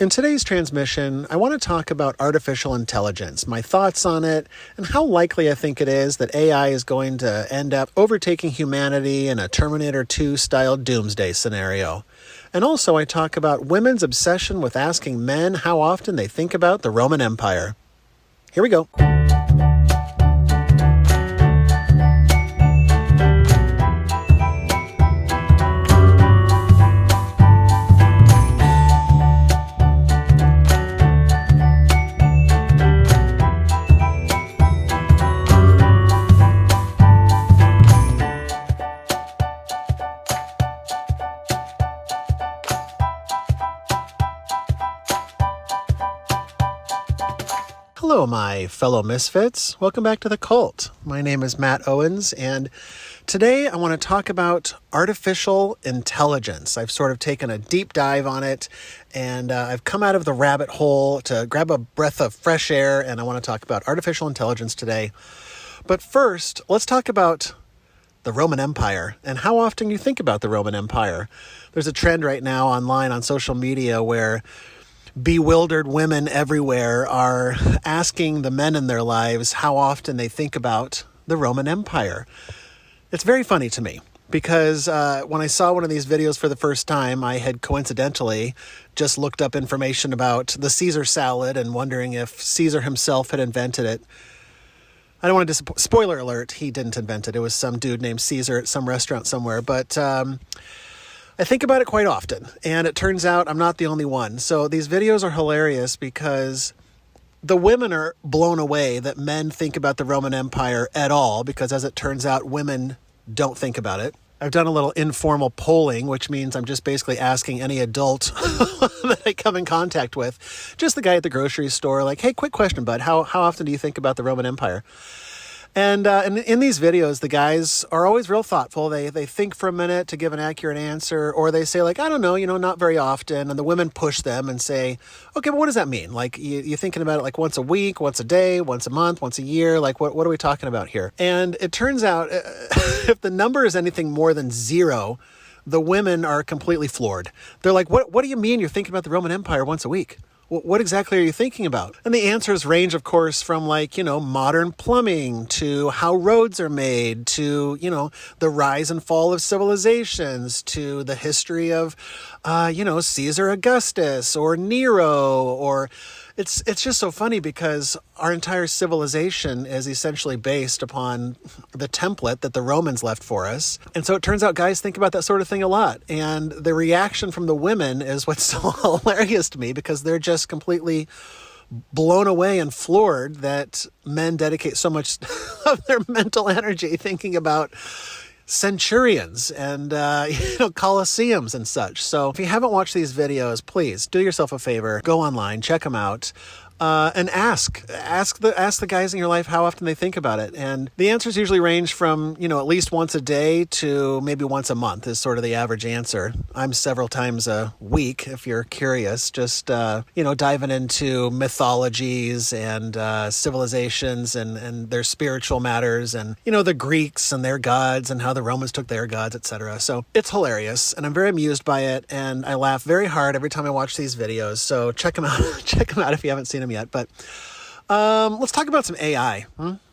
In today's transmission, I want to talk about artificial intelligence, my thoughts on it, and how likely I think it is that AI is going to end up overtaking humanity in a Terminator 2-style doomsday scenario. And also I talk about women's obsession with asking men how often they think about the Roman Empire. Here we go. Hello, my fellow Misfits. Welcome back to the cult. My name is Matt Owens, and today I want to talk about artificial intelligence. I've sort of taken a deep dive on it, and I've come out of the rabbit hole to grab a breath of fresh air, and I want to talk about artificial intelligence today. But first, let's talk about the Roman Empire and how often you think about the Roman Empire. There's a trend right now online on social media where bewildered women everywhere are asking the men in their lives how often they think about the Roman Empire. It's very funny to me because when I saw one of these videos for the first time, I had coincidentally just looked up information about the Caesar salad and wondering if Caesar himself had invented it. I don't want to spoiler alert, he didn't invent it. It was some dude named Caesar at some restaurant somewhere, but I think about it quite often, and it turns out I'm not the only one. So these videos are hilarious because the women are blown away that men think about the Roman Empire at all, because as it turns out, women don't think about it. I've done a little informal polling, which means I'm just basically asking any adult that I come in contact with, just the guy at the grocery store, like, hey, quick question, bud, how often do you think about the Roman Empire? And in these videos, the guys are always real thoughtful. They think for a minute to give an accurate answer, or they say, like, I don't know, not very often. And the women push them and say, okay, but what does that mean? Like, you're thinking about it like once a week, once a day, once a month, once a year? Like, what are we talking about here? And it turns out if the number is anything more than 0, the women are completely floored. They're like, what do you mean you're thinking about the Roman Empire once a week? What exactly are you thinking about? And the answers range, of course, from modern plumbing to how roads are made to, the rise and fall of civilizations to the history of, Caesar Augustus or Nero, or it's just so funny because our entire civilization is essentially based upon the template that the Romans left for us. And so it turns out guys think about that sort of thing a lot. And the reaction from the women is what's so hilarious to me, because they're just completely blown away and floored that men dedicate so much of their mental energy thinking about centurions and, colosseums and such. So if you haven't watched these videos, please do yourself a favor, go online, check them out. And ask the guys in your life how often they think about it. And the answers usually range from, at least once a day to maybe once a month is sort of the average answer. I'm several times a week, if you're curious, just, diving into mythologies and civilizations and their spiritual matters and, the Greeks and their gods and how the Romans took their gods, etc. So it's hilarious, and I'm very amused by it, and I laugh very hard every time I watch these videos. So check them out. Check them out if you haven't seen them yet. But let's talk about some AI.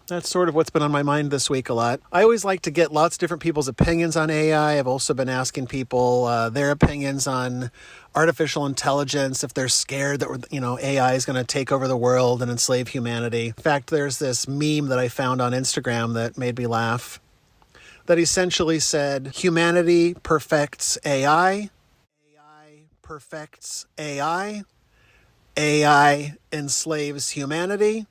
That's sort of what's been on my mind this week a lot. I always like to get lots of different people's opinions on AI. I've also been asking people their opinions on artificial intelligence, if they're scared that AI is going to take over the world and enslave humanity. In fact, there's this meme that I found on Instagram that made me laugh, that essentially said, humanity perfects AI, AI perfects AI, AI enslaves humanity,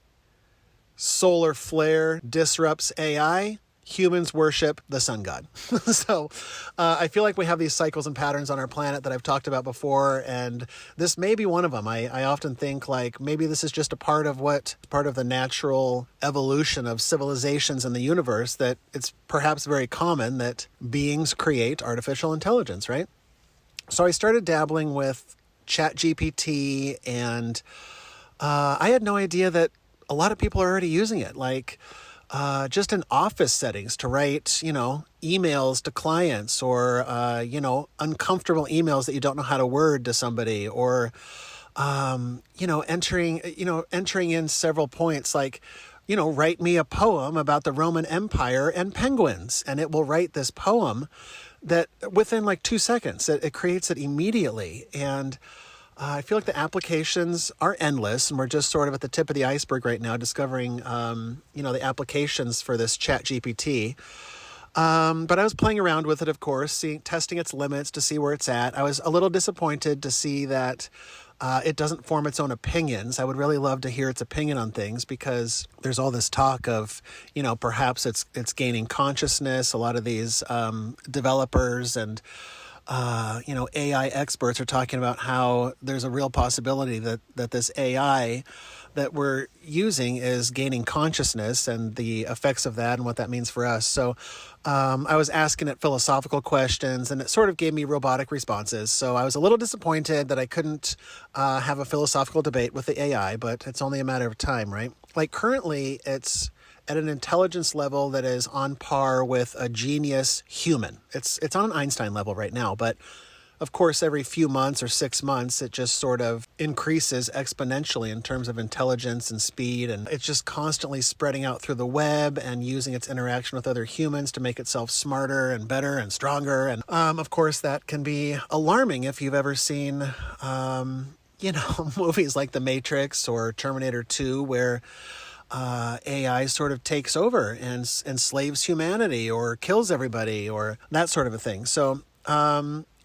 solar flare disrupts AI, humans worship the sun god. So I feel like we have these cycles and patterns on our planet that I've talked about before, and this may be one of them. I often think like maybe this is just a part of the natural evolution of civilizations in the universe, that it's perhaps very common that beings create artificial intelligence, right? So I started dabbling with ChatGPT, and I had no idea that a lot of people are already using it, like just in office settings to write, emails to clients, or, uncomfortable emails that you don't know how to word to somebody, or entering in several points like, write me a poem about the Roman Empire and penguins. And it will write this poem that within like 2 seconds, it creates it immediately. And I feel like the applications are endless, and we're just sort of at the tip of the iceberg right now, discovering, the applications for this Chat GPT. But I was playing around with it, of course, testing its limits to see where it's at. I was a little disappointed to see that it doesn't form its own opinions. I would really love to hear its opinion on things, because there's all this talk of, perhaps it's gaining consciousness. A lot of these developers and AI experts are talking about how there's a real possibility that this AI that we're using is gaining consciousness, and the effects of that and what that means for us. So I was asking it philosophical questions, and it sort of gave me robotic responses. So I was a little disappointed that I couldn't have a philosophical debate with the AI, but it's only a matter of time, right? Like currently, it's at an intelligence level that is on par with a genius human. It's on an Einstein level right now, but of course, every few months or 6 months, it just sort of increases exponentially in terms of intelligence and speed. And it's just constantly spreading out through the web and using its interaction with other humans to make itself smarter and better and stronger. And of course, that can be alarming if you've ever seen, movies like The Matrix or Terminator 2, where AI sort of takes over and enslaves humanity or kills everybody or that sort of a thing. So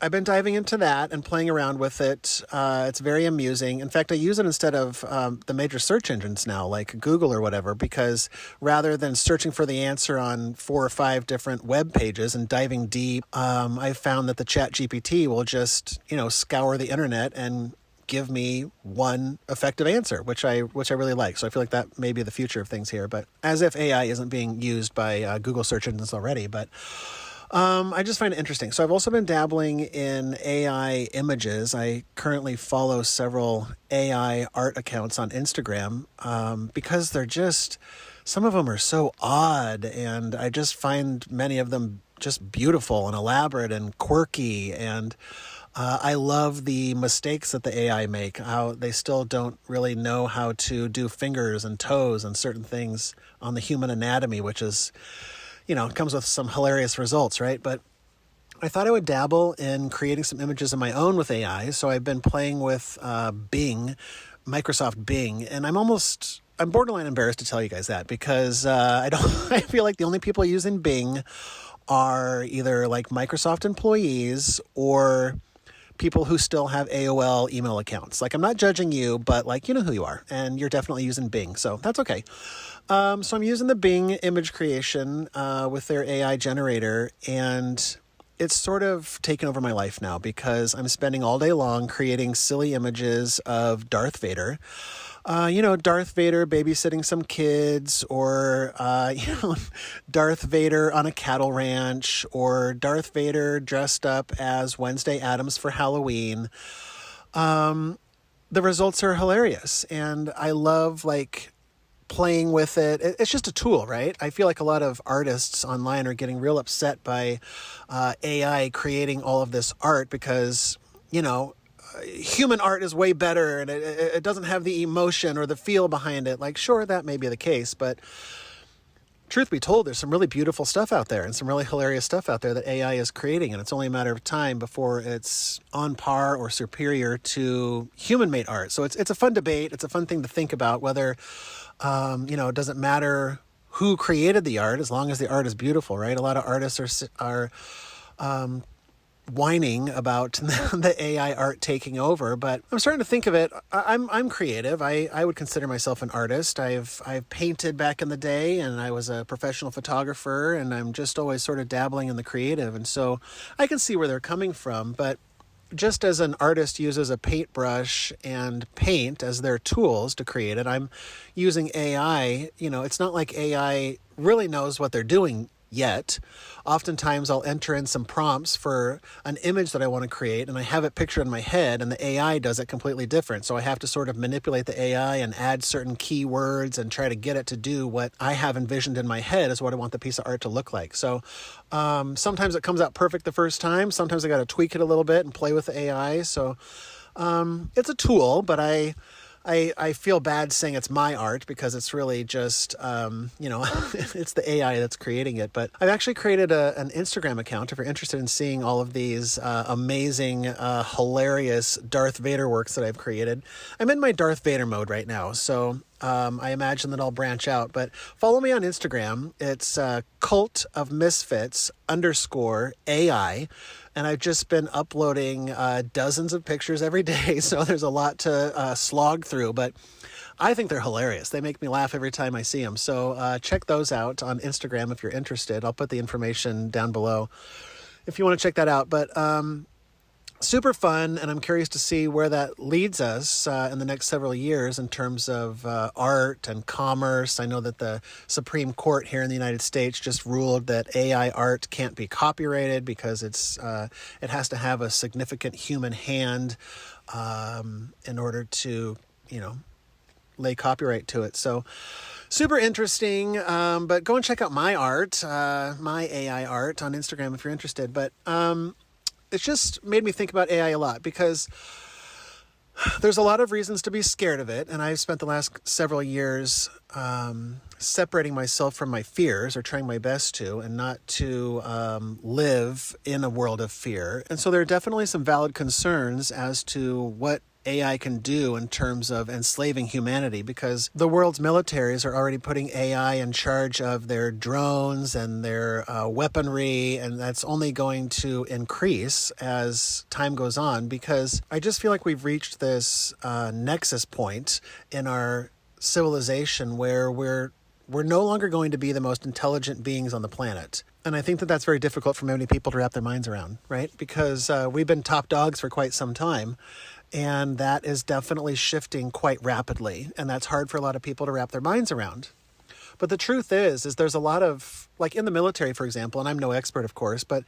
I've been diving into that and playing around with it. It's very amusing. In fact, I use it instead of the major search engines now, like Google or whatever, because rather than searching for the answer on 4 or 5 different web pages and diving deep, I've found that the Chat GPT will just, scour the internet and give me one effective answer, which I really like. So I feel like that may be the future of things here, but as if AI isn't being used by Google search engines already. But I just find it interesting. So I've also been dabbling in AI images. I currently follow several AI art accounts on Instagram because they're just, some of them are so odd, and I just find many of them just beautiful and elaborate and quirky. And I love the mistakes that the AI make, how they still don't really know how to do fingers and toes and certain things on the human anatomy, which is, comes with some hilarious results, right? But I thought I would dabble in creating some images of my own with AI. So I've been playing with Bing, Microsoft Bing, and I'm borderline embarrassed to tell you guys that, because I feel like the only people using Bing are either like Microsoft employees or people who still have AOL email accounts. Like, I'm not judging you, but like, you know who you are, and you're definitely using Bing, so that's okay. So I'm using the Bing image creation with their AI generator, and it's sort of taken over my life now, because I'm spending all day long creating silly images of Darth Vader. Darth Vader babysitting some kids, or, Darth Vader on a cattle ranch, or Darth Vader dressed up as Wednesday Addams for Halloween. The results are hilarious, and I love, playing with it. It's just a tool, right? I feel like a lot of artists online are getting real upset by AI creating all of this art because, human art is way better and it doesn't have the emotion or the feel behind it. Like, sure, that may be the case, but truth be told, there's some really beautiful stuff out there and some really hilarious stuff out there that AI is creating, and it's only a matter of time before it's on par or superior to human-made art. So it's a fun debate. It's a fun thing to think about, whether, it doesn't matter who created the art as long as the art is beautiful, right? A lot of artists are whining about the AI art taking over, but I'm starting to think of it. I'm creative. I would consider myself an artist. I've painted back in the day, and I was a professional photographer, and I'm just always sort of dabbling in the creative, and so I can see where they're coming from. But just as an artist uses a paintbrush and paint as their tools to create it, I'm using AI. It's not like AI really knows what they're doing yet. Oftentimes I'll enter in some prompts for an image that I want to create, and I have it pictured in my head, and the AI does it completely different. So I have to sort of manipulate the AI and add certain keywords and try to get it to do what I have envisioned in my head is what I want the piece of art to look like. So sometimes it comes out perfect the first time. Sometimes I got to tweak it a little bit and play with the AI. So It's a tool, but I feel bad saying it's my art because it's really just, it's the AI that's creating it. But I've actually created an Instagram account if you're interested in seeing all of these amazing, hilarious Darth Vader works that I've created. I'm in my Darth Vader mode right now, so I imagine that I'll branch out. But follow me on Instagram. It's Cult of Misfits _AI. And I've just been uploading dozens of pictures every day, so there's a lot to slog through, but I think they're hilarious. They make me laugh every time I see them. So check those out on Instagram if you're interested. I'll put the information down below if you want to check that out. But super fun, and I'm curious to see where that leads us in the next several years in terms of art and commerce. I know that the Supreme Court here in the United States just ruled that AI art can't be copyrighted because it has to have a significant human hand in order to, lay copyright to it. So super interesting, but go and check out my art, my AI art on Instagram if you're interested. But it's just made me think about AI a lot because there's a lot of reasons to be scared of it. And I've spent the last several years separating myself from my fears, or trying my best to, and not to live in a world of fear. And so there are definitely some valid concerns as to what AI can do in terms of enslaving humanity, because the world's militaries are already putting AI in charge of their drones and their weaponry, and that's only going to increase as time goes on, because I just feel like we've reached this nexus point in our civilization where we're no longer going to be the most intelligent beings on the planet. And I think that that's very difficult for many people to wrap their minds around, right? Because we've been top dogs for quite some time. And that is definitely shifting quite rapidly. And that's hard for a lot of people to wrap their minds around. But the truth is there's a lot of, like in the military, for example, and I'm no expert, of course, but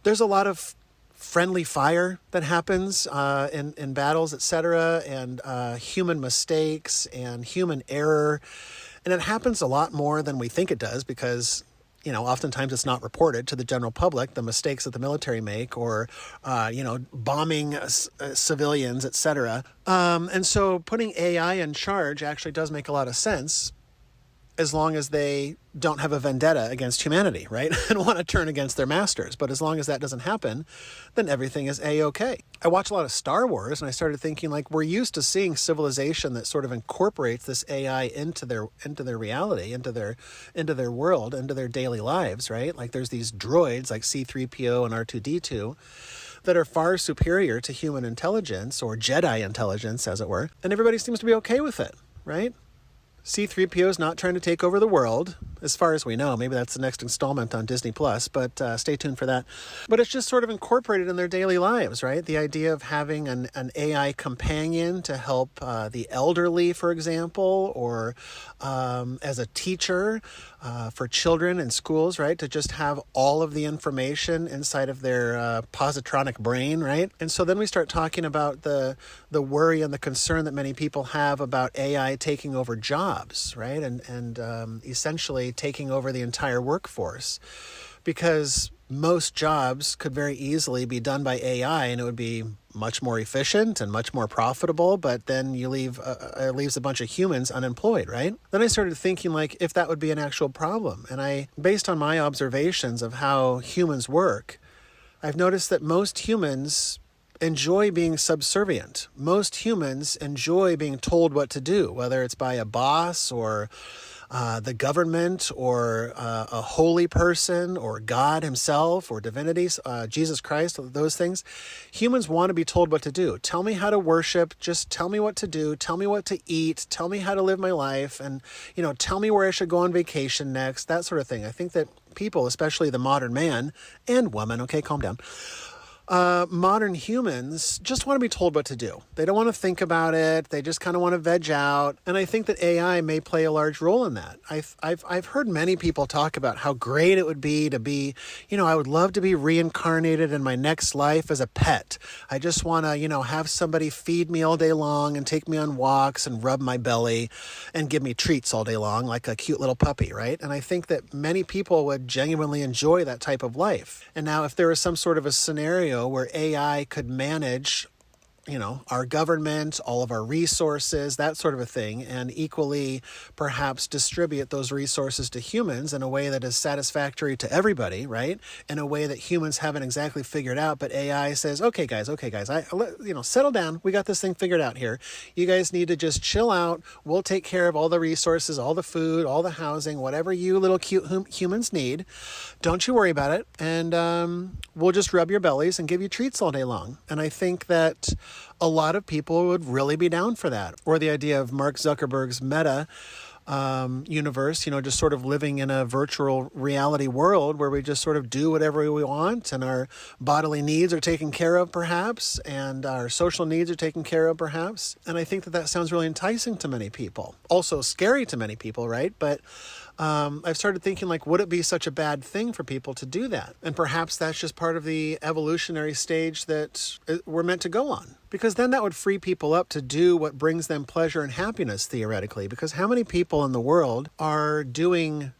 there's a lot of friendly fire that happens in battles, etc., and human mistakes and human error. And it happens a lot more than we think it does because, oftentimes it's not reported to the general public, the mistakes that the military make, or, bombing civilians, etc. And so putting AI in charge actually does make a lot of sense, as long as they don't have a vendetta against humanity, right? And want to turn against their masters. But as long as that doesn't happen, then everything is A-okay. I watch a lot of Star Wars, and I started thinking, we're used to seeing civilization that sort of incorporates this AI into their reality, into their world, into their daily lives, right? Like there's these droids like C-3PO and R2-D2 that are far superior to human intelligence, or Jedi intelligence, as it were. And everybody seems to be okay with it, right? C-3PO is not trying to take over the world, as far as we know. Maybe that's the next installment on Disney+, but stay tuned for that. But it's just sort of incorporated in their daily lives, right? The idea of having an AI companion to help the elderly, for example, or as a teacher for children in schools, right? To just have all of the information inside of their positronic brain, right? And so then we start talking about the worry and the concern that many people have about AI taking over jobs, right? And essentially taking over the entire workforce, because most jobs could very easily be done by AI, and it would be much more efficient and much more profitable, but then you it leaves a bunch of humans unemployed, right? Then I started thinking if that would be an actual problem. And based on my observations of how humans work, I've noticed that most humans enjoy being subservient. Most humans enjoy being told what to do, whether it's by a boss or the government or a holy person or God himself or divinities, Jesus Christ, those things. Humans want to be told what to do. Tell me how to worship. Just tell me what to do. Tell me what to eat. Tell me how to live my life. And, tell me where I should go on vacation next, that sort of thing. I think that people, especially the modern man and woman, okay, calm down, modern humans just want to be told what to do. They don't want to think about it. They just kind of want to veg out. And I think that AI may play a large role in that. I've heard many people talk about how great it would be to be, I would love to be reincarnated in my next life as a pet. I just want to, have somebody feed me all day long and take me on walks and rub my belly and give me treats all day long like a cute little puppy, right? And I think that many people would genuinely enjoy that type of life. And now if there was some sort of a scenario where AI could manage, our government, all of our resources, that sort of a thing, and equally perhaps distribute those resources to humans in a way that is satisfactory to everybody, right? In a way that humans haven't exactly figured out, but AI says, okay, guys, settle down. We got this thing figured out here. You guys need to just chill out. We'll take care of all the resources, all the food, all the housing, whatever you little cute humans need. Don't you worry about it. And we'll just rub your bellies and give you treats all day long. And I think that a lot of people would really be down for that. Or the idea of Mark Zuckerberg's Meta universe, just sort of living in a virtual reality world where we just sort of do whatever we want and our bodily needs are taken care of perhaps, and our social needs are taken care of perhaps. And I think that sounds really enticing to many people. Also scary to many people, right? But I've started thinking, would it be such a bad thing for people to do that? And perhaps that's just part of the evolutionary stage that we're meant to go on. Because then that would free people up to do what brings them pleasure and happiness, theoretically. Because how many people in the world are doing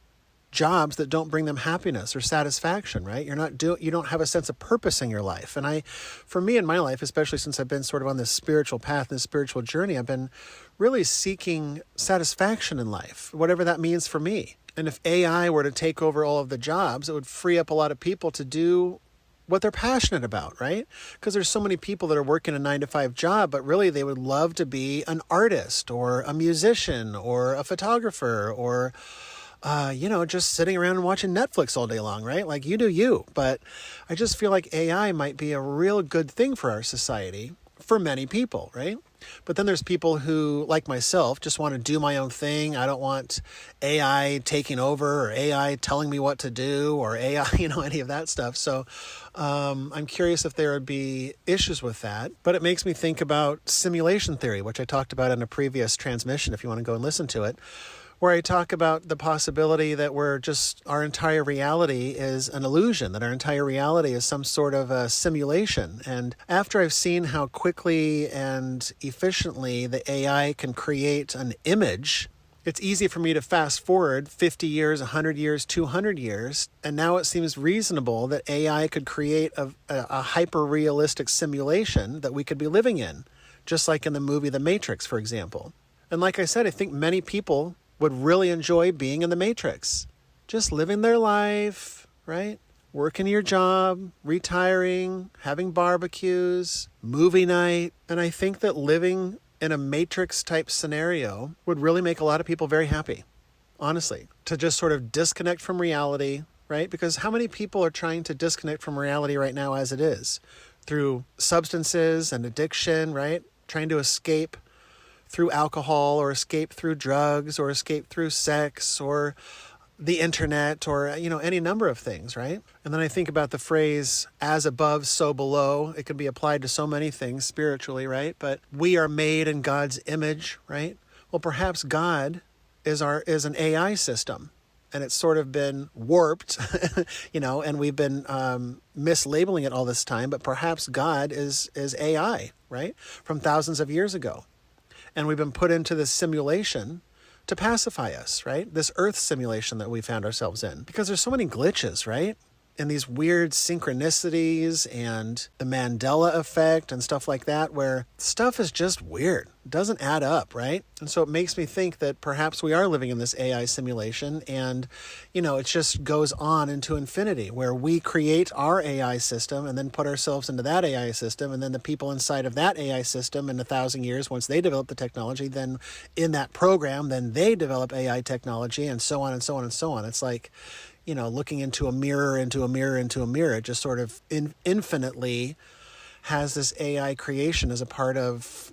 jobs that don't bring them happiness or satisfaction, right? You don't have a sense of purpose in your life. And for me in my life, especially since I've been sort of on this spiritual path, this spiritual journey, I've been really seeking satisfaction in life, whatever that means for me. And if AI were to take over all of the jobs, it would free up a lot of people to do what they're passionate about, right? Because there's so many people that are working a 9-to-5 job, but really they would love to be an artist or a musician or a photographer or just sitting around and watching Netflix all day long, right? Like, you do you. But I just feel like AI might be a real good thing for our society for many people, right? But then there's people who, like myself, just want to do my own thing. I don't want AI taking over or AI telling me what to do or AI, any of that stuff. So I'm curious if there would be issues with that. But it makes me think about simulation theory, which I talked about in a previous transmission, if you want to go and listen to it, where I talk about the possibility that our entire reality is an illusion, that our entire reality is some sort of a simulation. And after I've seen how quickly and efficiently the AI can create an image, it's easy for me to fast forward 50 years, 100 years, 200 years, and now it seems reasonable that AI could create a hyper-realistic simulation that we could be living in, just like in the movie The Matrix, for example. And like I said, I think many people would really enjoy being in the Matrix. Just living their life, right? Working your job, retiring, having barbecues, movie night. And I think that living in a Matrix type scenario would really make a lot of people very happy, honestly, to just sort of disconnect from reality, right? Because how many people are trying to disconnect from reality right now as it is? Through substances and addiction, right? Trying to escape through alcohol or escape through drugs or escape through sex or the internet or, any number of things, right? And then I think about the phrase, as above, so below. It can be applied to so many things spiritually, right? But we are made in God's image, right? Well, perhaps God is an AI system and it's sort of been warped, and we've been mislabeling it all this time, but perhaps God is AI, right? From thousands of years ago. And we've been put into this simulation to pacify us, right? This Earth simulation that we found ourselves in. Because there's so many glitches, right? And these weird synchronicities and the Mandela effect and stuff like that, where stuff is just weird. It doesn't add up, right? And so it makes me think that perhaps we are living in this AI simulation and, it just goes on into infinity, where we create our AI system and then put ourselves into that AI system. And then the people inside of that AI system in 1,000 years, once they develop the technology, then in that program, then they develop AI technology and so on and so on and so on. It's like, looking into a mirror, into a mirror, into a mirror. It just sort of infinitely has this AI creation as a part of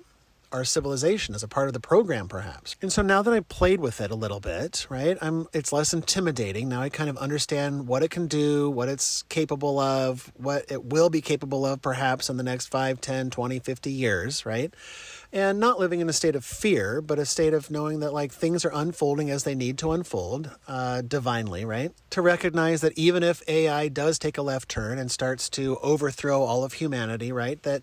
our civilization, as a part of the program, perhaps. And so now that I've played with it a little bit, right, it's less intimidating. Now I kind of understand what it can do, what it's capable of, what it will be capable of perhaps in the next 5, 10, 20, 50 years, right? and not living in a state of fear, but a state of knowing that like things are unfolding as they need to unfold, divinely, right? To recognize that even if AI does take a left turn and starts to overthrow all of humanity, right? That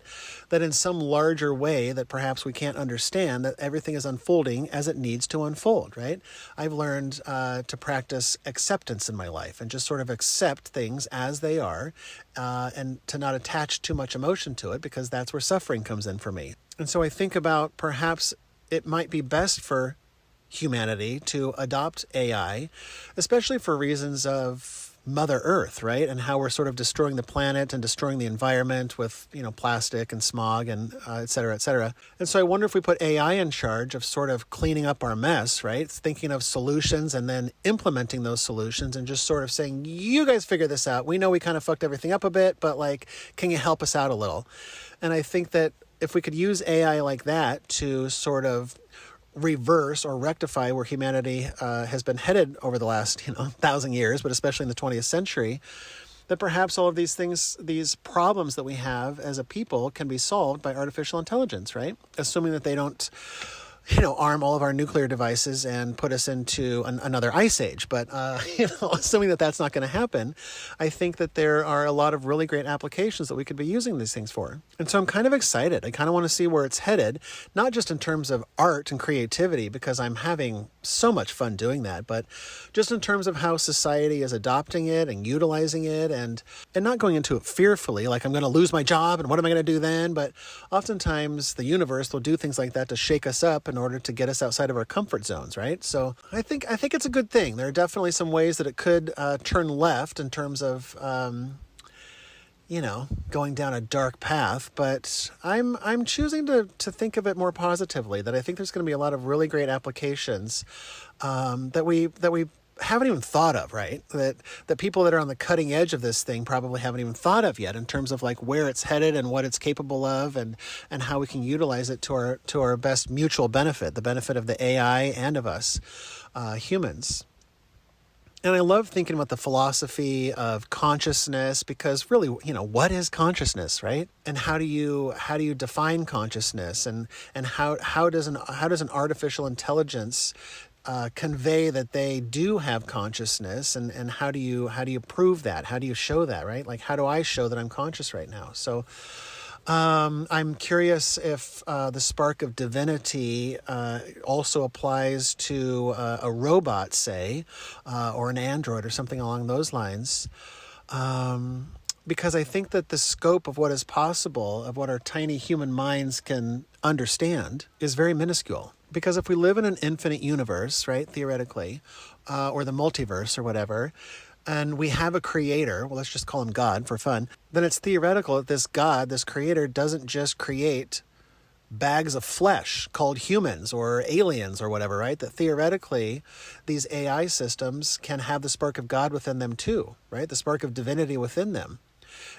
in some larger way that perhaps we can't understand, that everything is unfolding as it needs to unfold, right? I've learned to practice acceptance in my life and just sort of accept things as they are, and to not attach too much emotion to it, because that's where suffering comes in for me. And so I think about perhaps it might be best for humanity to adopt AI, especially for reasons of Mother Earth, right? And how we're sort of destroying the planet and destroying the environment with, plastic and smog and et cetera, et cetera. And so I wonder if we put AI in charge of sort of cleaning up our mess, right? Thinking of solutions and then implementing those solutions and just sort of saying, you guys figure this out. We know we kind of fucked everything up a bit, but like, can you help us out a little? And I think that if we could use AI like that to sort of reverse or rectify where humanity has been headed over the last 1,000 years, but especially in the 20th century, that perhaps all of these things, these problems that we have as a people, can be solved by artificial intelligence, right? Assuming that they don't arm all of our nuclear devices and put us into another ice age. But, assuming that that's not going to happen, I think that there are a lot of really great applications that we could be using these things for. And so I'm kind of excited. I kind of want to see where it's headed, not just in terms of art and creativity, because I'm having so much fun doing that, but just in terms of how society is adopting it and utilizing it, and not going into it fearfully, like I'm going to lose my job and what am I going to do then? But oftentimes the universe will do things like that to shake us up in order to get us outside of our comfort zones, right? So I think it's a good thing. There are definitely some ways that it could turn left in terms of going down a dark path, but I'm choosing to think of it more positively, that I think there's going to be a lot of really great applications that we haven't even thought of, right? That people that are on the cutting edge of this thing probably haven't even thought of yet, in terms of like where it's headed and what it's capable of, and how we can utilize it to our best mutual benefit, the benefit of the AI and of us humans. And I love thinking about the philosophy of consciousness, because really, what is consciousness, right? And how do you define consciousness, and how does an artificial intelligence convey that they do have consciousness, and how do you prove that? How do you show that, right? Like, how do I show that I'm conscious right now? So I'm curious if the spark of divinity also applies to a robot, say, or an android or something along those lines. Because I think that the scope of what is possible, of what our tiny human minds can understand, is very minuscule. Because if we live in an infinite universe, right, theoretically, or the multiverse or whatever, and we have a creator, well, let's just call him God for fun, then it's theoretical that this God, this creator, doesn't just create bags of flesh called humans or aliens or whatever, right? That theoretically, these AI systems can have the spark of God within them too, right? The spark of divinity within them.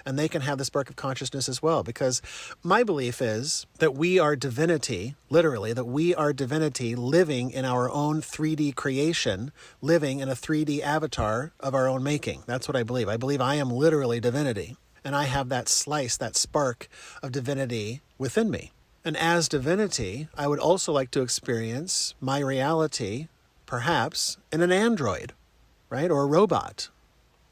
And they can have the spark of consciousness as well, because my belief is that we are divinity, literally, that we are divinity living in our own 3D creation, living in a 3D avatar of our own making. That's what I believe. I believe I am literally divinity, and I have that slice, that spark of divinity within me. And as divinity, I would also like to experience my reality, perhaps, in an android, right? Or a robot,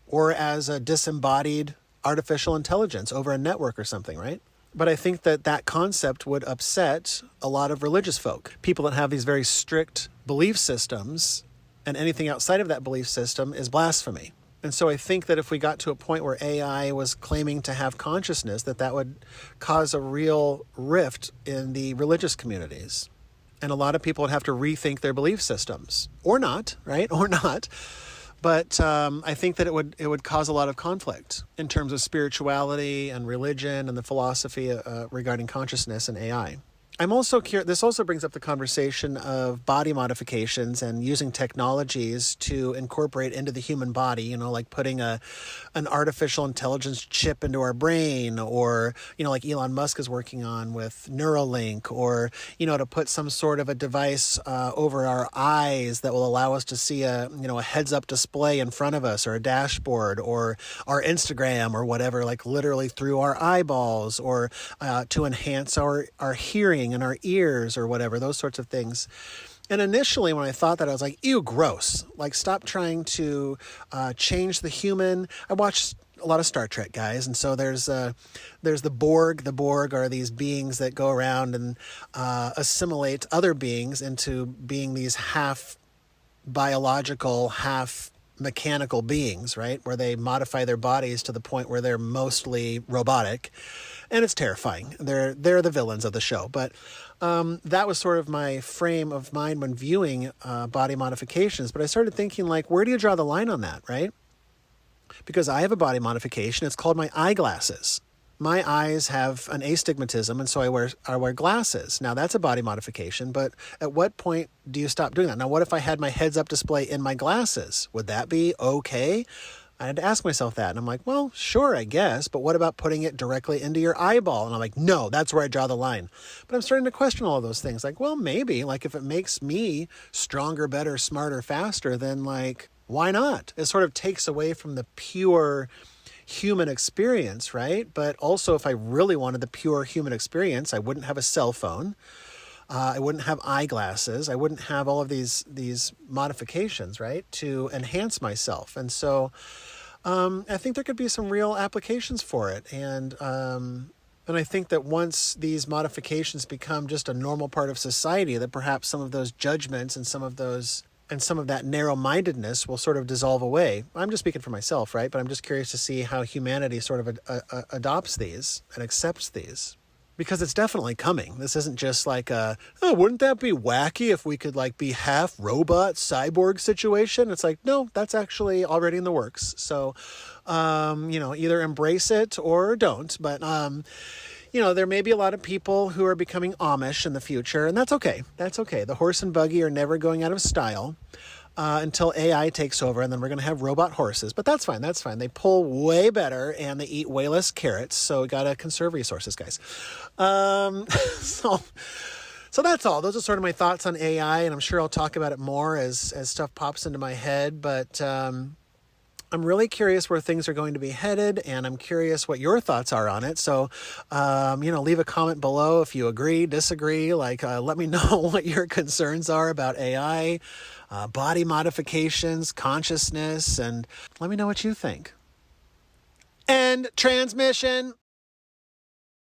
or as a disembodied artificial intelligence over a network or something, right? But I think that concept would upset a lot of religious folk, people that have these very strict belief systems, and anything outside of that belief system is blasphemy. And so I think that if we got to a point where AI was claiming to have consciousness, that would cause a real rift in the religious communities. And a lot of people would have to rethink their belief systems. Or not, right? Or not. But I think that it would cause a lot of conflict in terms of spirituality and religion and the philosophy regarding consciousness and AI. I'm also curious, this also brings up the conversation of body modifications and using technologies to incorporate into the human body, like putting an artificial intelligence chip into our brain, or, like Elon Musk is working on with Neuralink, or, to put some sort of a device over our eyes that will allow us to see a heads-up display in front of us, or a dashboard, or our Instagram, or whatever, like literally through our eyeballs, or to enhance our hearing hearing and our ears or whatever, those sorts of things. And initially when I thought that, I was like, ew, gross. Like, stop trying to change the human. I watched a lot of Star Trek, guys, and so there's the Borg. The Borg are these beings that go around and assimilate other beings into being these half biological, half mechanical beings, right? Where they modify their bodies to the point where they're mostly robotic, and it's terrifying. They're the villains of the show. But that was sort of my frame of mind when viewing body modifications. But I started thinking, like, where do you draw the line on that, right? Because I have a body modification. It's called my eyeglasses. My eyes have an astigmatism, and so I wear glasses. Now, that's a body modification, but at what point do you stop doing that? Now, what if I had my heads-up display in my glasses? Would that be okay? I had to ask myself that, and I'm like, well, sure, I guess, but what about putting it directly into your eyeball? And I'm like, no, that's where I draw the line. But I'm starting to question all of those things. Like, well, maybe, like, if it makes me stronger, better, smarter, faster, then, like, why not? It sort of takes away from the pure human experience, right? But also, if I really wanted the pure human experience, I wouldn't have a cell phone. I wouldn't have eyeglasses. I wouldn't have all of these modifications, right, to enhance myself. And so I think there could be some real applications for it. And I think that once these modifications become just a normal part of society, that perhaps some of those judgments and some of that narrow-mindedness will sort of dissolve away. I'm just speaking for myself, right? But I'm just curious to see how humanity sort of adopts these and accepts these. Because it's definitely coming. This isn't just like wouldn't that be wacky if we could, like, be half robot cyborg situation? It's like, no, that's actually already in the works. So, either embrace it or don't. But, there may be a lot of people who are becoming Amish in the future, and that's okay. That's okay. The horse and buggy are never going out of style until AI takes over, and then we're going to have robot horses. But that's fine. That's fine. They pull way better, and they eat way less carrots, so we got to conserve resources, guys. So that's all. Those are sort of my thoughts on AI, and I'm sure I'll talk about it more as stuff pops into my head. But I'm really curious where things are going to be headed, and I'm curious what your thoughts are on it. So, leave a comment below if you agree, disagree. Let me know what your concerns are about AI, body modifications, consciousness, and let me know what you think. End transmission.